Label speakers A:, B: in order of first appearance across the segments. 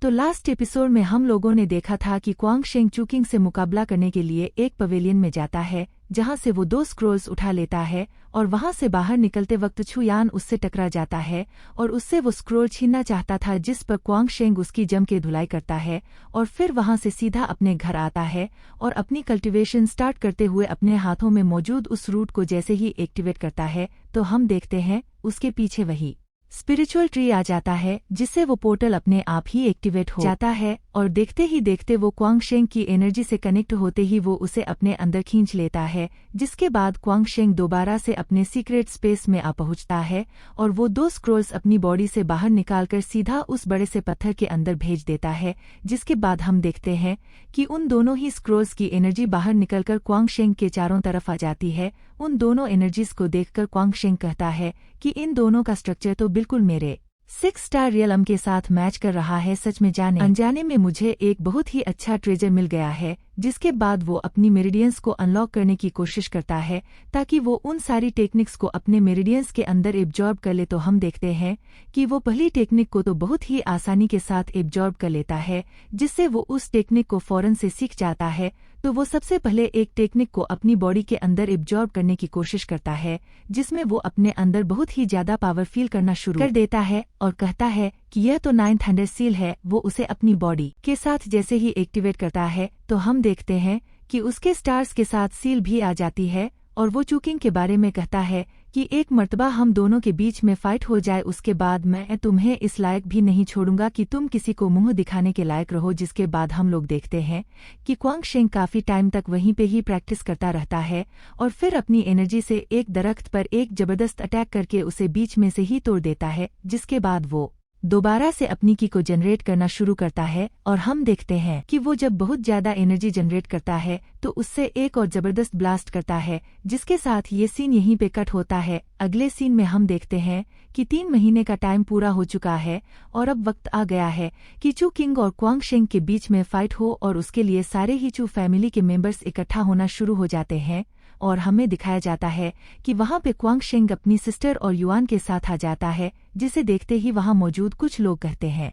A: तो last episode में हम लोगों ने देखा था कि क्वांग शेंग चूकिंग से मुकाबला करने के लिए एक पवेलियन में जाता है, जहां से वो 2 स्क्रोल्स उठा लेता है और वहां से बाहर निकलते वक्त छू यान उससे टकरा जाता है और उससे वो स्क्रोल छीनना चाहता था, जिस पर क्वांग शेंग उसकी जम के धुलाई करता है और फिर वहां से सीधा अपने घर आता है और अपनी कल्टीवेशन स्टार्ट करते हुए अपने हाथों में मौजूद उस रूट को जैसे ही एक्टिवेट करता है तो हम देखते हैं उसके पीछे वही स्पिरिचुअल ट्री आ जाता है, जिससे वो पोर्टल अपने आप ही एक्टिवेट हो जाता है और देखते ही देखते वो क्वांग शेंग की एनर्जी से कनेक्ट होते ही वो उसे अपने अंदर खींच लेता है, जिसके बाद क्वांग शेंग दोबारा से अपने सीक्रेट स्पेस में आ पहुंचता है और वो 2 स्क्रोल्स अपनी बॉडी से बाहर निकालकर सीधा उस बड़े से पत्थर के अंदर भेज देता है, जिसके बाद हम देखते हैं कि उन दोनों ही स्क्रोल्स की एनर्जी बाहर निकलकर क्वांग शेंग के चारों तरफ आ जाती है। उन दोनों एनर्जीज को देखकर क्वांग शेंग कहता है कि इन दोनों का स्ट्रक्चर तो बिल्कुल मेरे 6 स्टार रियलम के साथ मैच कर रहा है। सच में जाने अनजाने में मुझे एक बहुत ही अच्छा ट्रेजर मिल गया है। जिसके बाद वो अपनी मेरिडियंस को अनलॉक करने की कोशिश करता है ताकि वो उन सारी टेक्निक्स को अपने मेरिडियंस के अंदर एब्जॉर्ब कर ले। तो हम देखते हैं कि वो पहली टेक्निक को तो बहुत ही आसानी के साथ एब्जॉर्ब कर लेता है, जिससे वो उस टेक्निक को फौरन से सीख जाता है। तो वो सबसे पहले एक टेक्निक को अपनी बॉडी के अंदर एब्जॉर्ब करने की कोशिश करता है, जिसमें वो अपने अंदर बहुत ही ज्यादा पावर फील करना शुरू कर देता है और कहता है कि यह तो 9th हंड्रेड सील है। वो उसे अपनी बॉडी के साथ जैसे ही एक्टिवेट करता है तो हम देखते हैं कि उसके स्टार्स के साथ सील भी आ जाती है और वो चूकिंग के बारे में कहता है कि एक मर्तबा हम दोनों के बीच में फाइट हो जाए, उसके बाद मैं तुम्हें इस लायक भी नहीं छोड़ूंगा कि तुम किसी को मुंह दिखाने के लायक रहो। जिसके बाद हम लोग देखते हैं कि क्वांग शेंग काफी टाइम तक वहीं पे ही प्रैक्टिस करता रहता है और फिर अपनी एनर्जी से एक दरख्त पर एक जबरदस्त अटैक करके उसे बीच में से ही तोड़ देता है, जिसके बाद वो दोबारा से अपनी की को जनरेट करना शुरू करता है और हम देखते हैं कि वो जब बहुत ज्यादा एनर्जी जनरेट करता है तो उससे एक और जबरदस्त ब्लास्ट करता है, जिसके साथ ये सीन यहीं पे कट होता है। अगले सीन में हम देखते हैं कि 3 महीने का टाइम पूरा हो चुका है और अब वक्त आ गया है कि चू किंग और क्वांग शेंग के बीच में फाइट हो और उसके लिए सारे ही चू फैमिली के मेंबर्स इकट्ठा होना शुरू हो जाते हैं और हमें दिखाया जाता है कि वहां पे क्वांग शेंग अपनी सिस्टर और युआन के साथ आ जाता है, जिसे देखते ही वहां मौजूद कुछ लोग कहते हैं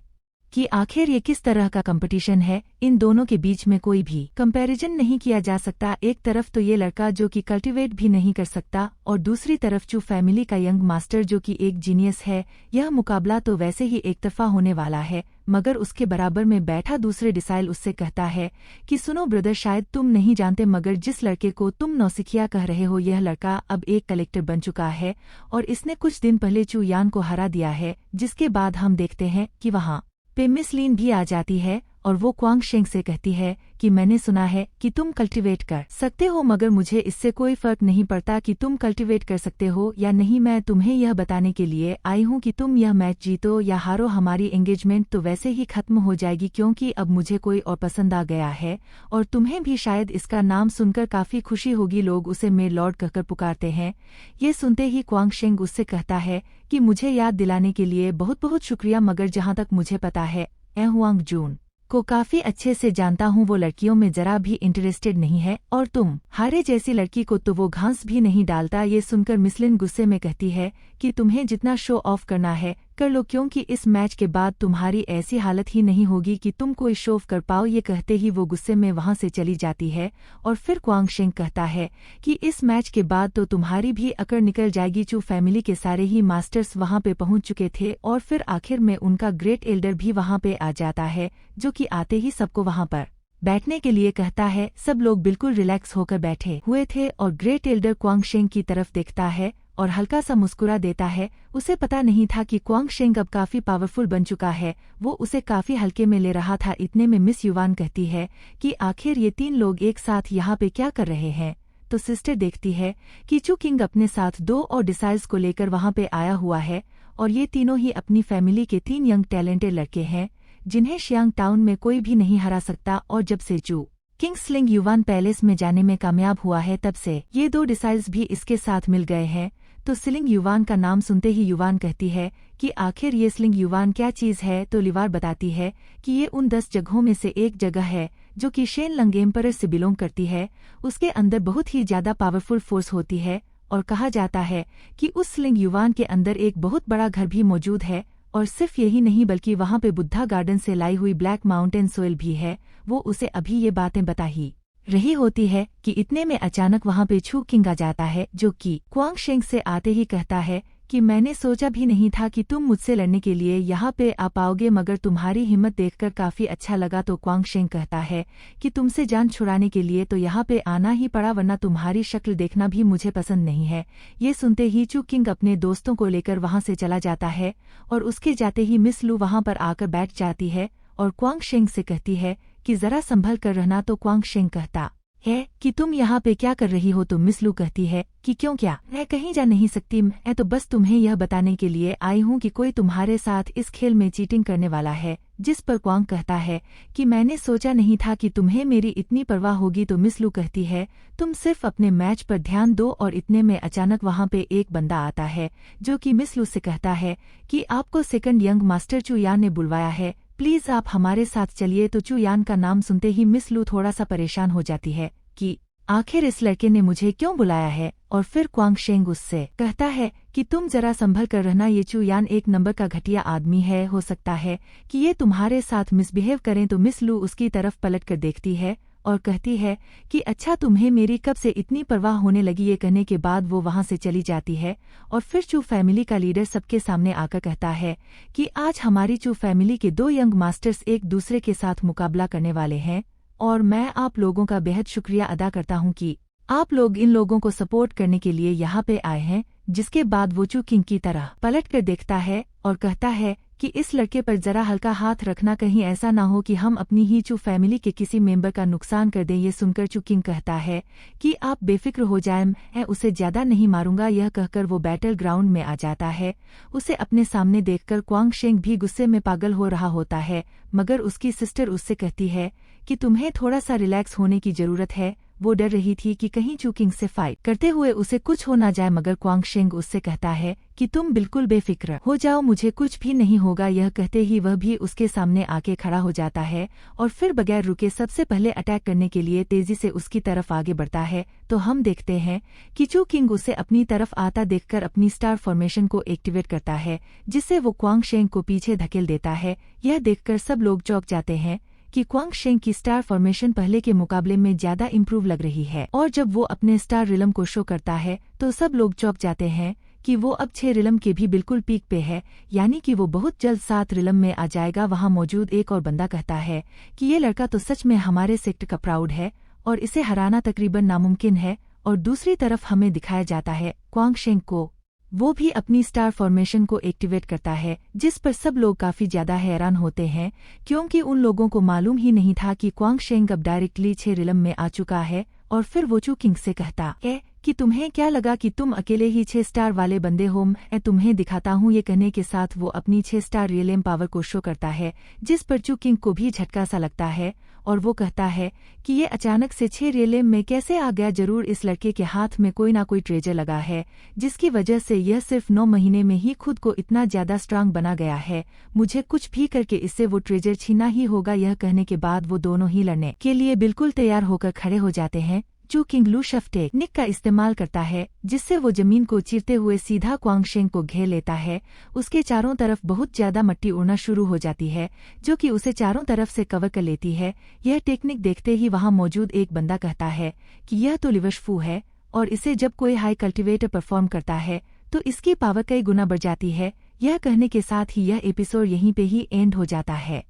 A: कि आखिर ये किस तरह का कंपटीशन है। इन दोनों के बीच में कोई भी कंपैरिजन नहीं किया जा सकता। एक तरफ तो ये लड़का जो कि कल्टीवेट भी नहीं कर सकता और दूसरी तरफ चू फैमिली का यंग मास्टर जो कि एक जीनियस है। यह मुकाबला तो वैसे ही एक तरफा होने वाला है, मगर उसके बराबर में बैठा दूसरे डिसाइल उससे कहता है कि सुनो ब्रदर, शायद तुम नहीं जानते मगर जिस लड़के को तुम नौसिखिया कह रहे हो, यह लड़का अब एक कलेक्टर बन चुका है और इसने कुछ दिन पहले चू यान को हरा दिया है। जिसके बाद हम देखते हैं कि वहां पे मिस लीन भी आ जाती है और वो क्वांग शेंग से कहती है कि मैंने सुना है कि तुम कल्टीवेट कर सकते हो, मगर मुझे इससे कोई फर्क नहीं पड़ता कि तुम कल्टीवेट कर सकते हो या नहीं। मैं तुम्हें यह बताने के लिए आई हूँ कि तुम यह मैच जीतो या हारो, हमारी एंगेजमेंट तो वैसे ही खत्म हो जाएगी, क्योंकि अब मुझे कोई और पसंद आ गया है और तुम्हें भी शायद इसका नाम सुनकर काफी खुशी होगी। लोग उसे मेरे लॉर्ड कहकर पुकारते हैं। ये सुनते ही क्वांग शेंग उससे कहता है कि मुझे याद दिलाने के लिए बहुत बहुत शुक्रिया, मगर जहाँ तक मुझे पता है मैं हुआंग जून को काफी अच्छे से जानता हूँ, वो लड़कियों में जरा भी इंटरेस्टेड नहीं है और तुम हारे जैसी लड़की को तो वो घास भी नहीं डालता। ये सुनकर मिसलिन गुस्से में कहती है कि तुम्हें जितना शो ऑफ करना है कर लो, क्योंकि इस मैच के बाद तुम्हारी ऐसी हालत ही नहीं होगी कि तुम कोई शो ऑफ कर पाओ। ये कहते ही वो गुस्से में वहां से चली जाती है और फिर क्वांग शेंग कहता है कि इस मैच के बाद तो तुम्हारी भी अकड़ निकल जाएगी। चू फैमिली के सारे ही मास्टर्स वहां पे पहुंच चुके थे और फिर आखिर में उनका ग्रेट एल्डर भी वहां पे आ जाता है, जो कि आते ही सबको वहां पर बैठने के लिए कहता है। सब लोग बिल्कुल रिलैक्स होकर बैठे हुए थे और ग्रेट एल्डर क्वांग शेंग की तरफ देखता है और हल्का सा मुस्कुरा देता है। उसे पता नहीं था कि क्वांग शेंग अब काफी पावरफुल बन चुका है, वो उसे काफी हल्के में ले रहा था। इतने में मिस युवान कहती है कि आखिर ये 3 लोग एक साथ यहाँ पे क्या कर रहे हैं। तो सिस्टर देखती है कि चू किंग अपने साथ 2 और डिसाइल्स को लेकर वहां पे आया हुआ है और ये तीनों ही अपनी फैमिली के 3 यंग टैलेंटेड लड़के हैं, जिन्हें शियांग टाउन में कोई भी नहीं हरा सकता। और जब से चू किंग स्लिंग युवान पैलेस में जाने में कामयाब हुआ है, तब से ये 2 डिसाइल्स भी इसके साथ मिल गए हैं। तो स्लिंग युवान का नाम सुनते ही युवान कहती है कि आखिर ये स्लिंग युवान क्या चीज है। तो लिवार बताती है कि ये उन 10 जगहों में से एक जगह है जो कि शेन लंग एम्परर से बिलोंग करती है। उसके अंदर बहुत ही ज्यादा पावरफुल फोर्स होती है और कहा जाता है कि उस स्लिंग युवान के अंदर एक बहुत बड़ा घर भी मौजूद है और सिर्फ यही नहीं बल्कि वहाँ पे बुद्धा गार्डन से लाई हुई ब्लैक माउंटेन सोइल भी है। वो उसे अभी ये बातें बता ही रही होती है कि इतने में अचानक वहाँ पे छू किंग आ जाता है, जो कि क्वांग शेंग से आते ही कहता है कि मैंने सोचा भी नहीं था कि तुम मुझसे लड़ने के लिए यहाँ पे आ पाओगे, मगर तुम्हारी हिम्मत देखकर काफी अच्छा लगा। तो क्वांग शेंग कहता है कि तुमसे जान छुड़ाने के लिए तो यहाँ पे आना ही पड़ा, वरना तुम्हारी शक्ल देखना भी मुझे पसंद नहीं है। ये सुनते ही चू किंग अपने दोस्तों को लेकर वहाँ से चला जाता है और उसके जाते ही मिस लू वहाँ पर आकर बैठ जाती है और क्वांग शेंग से कहती है कि जरा संभल कर रहना। तो क्वांग शेंग कहता है कि तुम यहाँ पे क्या कर रही हो। तो मिस लू कहती है कि क्यों, क्या मैं कहीं जा नहीं सकती, मैं तो बस तुम्हें यह बताने के लिए आई हूँ कि कोई तुम्हारे साथ इस खेल में चीटिंग करने वाला है। जिस पर क्वांग कहता है कि मैंने सोचा नहीं था कि तुम्हें मेरी इतनी परवाह होगी। तो मिस लू कहती है तुम सिर्फ अपने मैच पर ध्यान दो। और इतने में अचानक वहाँ पे एक बंदा आता है जो कि मिस लू से कहता है कि आपको सेकंड यंग मास्टर चू यान ने बुलवाया है, प्लीज आप हमारे साथ चलिए। तो चू यान का नाम सुनते ही मिस लू थोड़ा सा परेशान हो जाती है कि आखिर इस लड़के ने मुझे क्यों बुलाया है। और फिर क्वांग शेंग उससे कहता है कि तुम जरा संभल कर रहना, ये चू यान एक नंबर का घटिया आदमी है, हो सकता है कि ये तुम्हारे साथ मिसबिहेव करें। तो मिस लू उसकी तरफ पलट कर देखती है और कहती है कि अच्छा तुम्हें मेरी कब से इतनी परवाह होने लगी। ये कहने के बाद वो वहाँ से चली जाती है और फिर चू फैमिली का लीडर सबके सामने आकर कहता है कि आज हमारी चू फैमिली के 2 यंग मास्टर्स एक दूसरे के साथ मुकाबला करने वाले हैं और मैं आप लोगों का बेहद शुक्रिया अदा करता हूं कि आप लोग इन लोगों को सपोर्ट करने के लिए यहाँ पे आए हैं। जिसके बाद वो चू किंग की तरह पलट कर देखता है और कहता है कि इस लड़के पर जरा हल्का हाथ रखना, कहीं ऐसा ना हो कि हम अपनी ही चू फैमिली के किसी मेंबर का नुकसान कर दें। ये सुनकर चू किंग कहता है कि आप बेफिक्र हो जाएं, मैं उसे ज्यादा नहीं मारूंगा। यह कहकर वो बैटल ग्राउंड में आ जाता है। उसे अपने सामने देखकर क्वांग शेंग भी गुस्से में पागल हो रहा होता है, मगर उसकी सिस्टर उससे कहती है कि तुम्हें थोड़ा सा रिलैक्स होने की जरूरत है। वो डर रही थी कि कहीं चू किंग से फाइट करते हुए उसे कुछ हो ना जाए, मगर क्वांग शेंग उससे कहता है कि तुम बिल्कुल बेफिक्र हो जाओ, मुझे कुछ भी नहीं होगा। यह कहते ही वह भी उसके सामने आके खड़ा हो जाता है और फिर बगैर रुके सबसे पहले अटैक करने के लिए तेजी से उसकी तरफ आगे बढ़ता है। तो हम देखते हैं कि चू किंग उसे अपनी तरफ आता देखकर अपनी स्टार फॉर्मेशन को एक्टिवेट करता है, जिससे वो क्वांग शेंग को पीछे धकेल देता है। यह देखकर सब लोग चौंक जाते हैं कि क्वांग शेंग की स्टार फॉर्मेशन पहले के मुकाबले में ज्यादा इम्प्रूव लग रही है। और जब वो अपने स्टार रिलम को शो करता है तो सब लोग चौंक जाते हैं कि वो अब 6 रिलम के भी बिल्कुल पीक पे है, यानी कि वो बहुत जल्द 7 रिलम में आ जाएगा। वहाँ मौजूद एक और बंदा कहता है कि ये लड़का तो सच में हमारे सेक्टर का प्राउड है और इसे हराना तकरीबन नामुमकिन है। और दूसरी तरफ हमें दिखाया जाता है क्वांग शेंग को, वो भी अपनी स्टार फॉर्मेशन को एक्टिवेट करता है, जिस पर सब लोग काफी ज्यादा हैरान होते हैं क्योंकि उन लोगों को मालूम ही नहीं था कि क्वांग शेंग अब डायरेक्टली 6 रिलम में आ चुका है। और फिर वो चू किंग से कहता है कि तुम्हें क्या लगा कि तुम अकेले ही 6 स्टार वाले बंदे हो, मैं तुम्हें दिखाता हूँ। ये कहने के साथ वो अपनी 6 स्टार रियलेम पावर को शो करता है, जिस पर चू किंग को भी झटका सा लगता है और वो कहता है कि ये अचानक से 6 रियलेम में कैसे आ गया। जरूर इस लड़के के हाथ में कोई ना कोई ट्रेजर लगा है, जिसकी वजह से यह सिर्फ 9 महीने में ही खुद को इतना ज्यादा स्ट्रांग बना गया है। मुझे कुछ भी करके इससे वो ट्रेजर छीना ही होगा। यह कहने के बाद वो दोनों ही लड़ने के लिए बिल्कुल तैयार होकर खड़े हो जाते हैं। चू किंग लूशफ टेक्निक का इस्तेमाल करता है, जिससे वो जमीन को चीरते हुए सीधा क्वांग शेंग को घेर लेता है। उसके चारों तरफ बहुत ज्यादा मिट्टी उड़ना शुरू हो जाती है, जो कि उसे चारों तरफ से कवर कर लेती है। यह टेक्निक देखते ही वहां मौजूद एक बंदा कहता है कि यह तो लिवशफू है और इसे जब कोई हाई कल्टिवेटर परफॉर्म करता है तो इसकी पावर कई गुना बढ़ जाती है। यह कहने के साथ ही यह एपिसोड यहीं पे ही एंड हो जाता है।